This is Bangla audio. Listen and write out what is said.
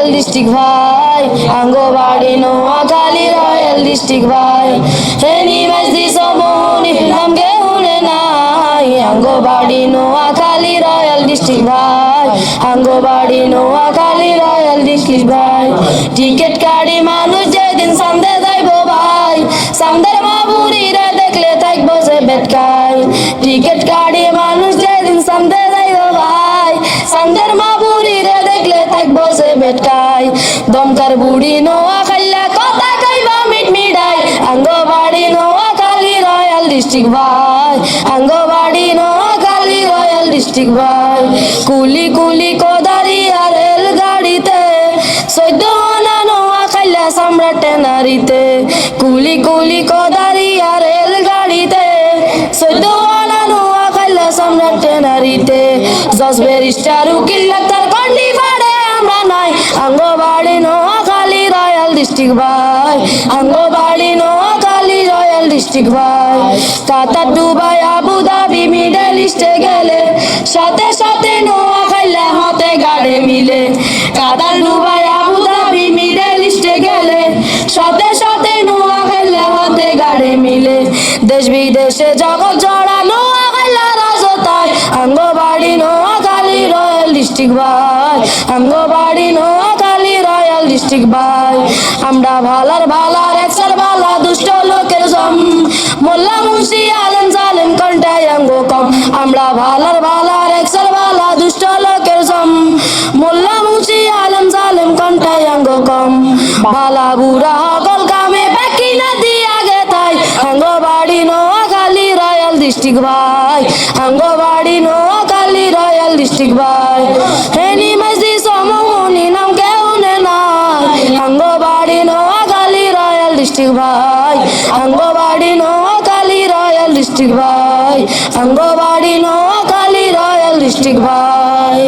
রয়্যাল ডিস্ট্রিক্ট ভাই আঙ্গবাড়ি নোয়াখালী রয়্যাল ডিস্ট্রিক্ট ভাই হেনি মাঝদি সমনি নাম গেউনে নাই আঙ্গবাড়ি নোয়াখালী রয়্যাল ডিস্ট্রিক্ট ভাই আঙ্গবাড়ি নোয়াখালী রয়্যাল ডিস্ট্রিক্ট ভাই টিকিট কাটি মানুষ যেদিন সামনে যাইব ভাই সামনের মাবুরিরা দেখলে থাকবো যে বেটকাই টিকিট কাটি মানুষ যেদিন সামনে যাইব ভাই সামনের মাবুরিরা দেখলে থাকবো যে বেটকাই দমকার বুড়ি নোয়াখালী কথা কইবা মিট মিঠাই আঙ্গবাড়ি নোয়াখালী রয়্যাল ডিস্ট্রিক্ট ভাই আঙ্গবাড়ি নোয়াখালী রয়্যাল ডিস্ট্রিক্ট ভাই কুলি কুলি কোদারি আর রেলগাড়িতে 14 আনা নোয়াখালী সম্রাট নারীতে কুলি কুলি কোদারি আর রেলগাড়িতে 14 আনা নোয়াখালী সম্রাট নারীতে জজ ব্যারিস্টার উকিল ডাক্তার কন্ডি ফাড়ে আমরা নাই আঙ্গবাড়ি নোয়াখালী রয়্যাল ডিস্ট্রিক্ট ভাই আঙ্গবাড়ি নোয়াখালী রয়্যাল ডিস্ট্রিক্ট ভাই Qatar Dubai Abu Dhabi Middle ইস্টে গেলে সাথে সাথে নোয়াখালী হাতে গাড়ে মিলে Qatar Dubai Abu Dhabi Middle ইস্টে গেলে সাথে সাথে নোয়াখালী হাতে গাড়ে মিলে দেশ বিদেশে জগৎ জড়া নোয়াখালী রাজতায় আঙ্গবাড়ি নোয়াখালী রয়্যাল ডিস্ট্রিক্ট ভাই আঙ্গবাড়ি নোয়াখালী রয়্যাল ডিস্ট্রিক্ট ভাই আমরা ভালার ভালার একসার ভালা দুষ্ট লোকের জম মোল্লা মুন্সি আলেম জালেম কন্টায় অঙ্গ কম আমরা ভালার ভালার একসার ভালা দুষ্ট লোকের জম মোল্লা মুন্সি আলেম জালেম কন্টায় অঙ্গ কম ভালা বুড়া হকল কামে বাকি না দিয়া গে তাই আঙ্গবাড়ি নোয়াখালী রয়্যাল ডিস্ট্রিক্ট ভাই আঙ্গবাড়ি নোয়াখালী রয়্যাল ডিস্ট্রিক্ট ভাই হেনি মাঝদি সমনি নাম কেউনে নাই আঙ্গবাড়ি নোয়াখালী রয়্যাল ডিস্ট্রিক্ট ভাই আঙ্গবাড়ি নোয়াখালী রয়্যাল ডিস্ট্রিক্ট ভাই আঙ্গবাড়ি নোয়াখালী রয়্যাল ডিস্ট্রিক্ট ভাই।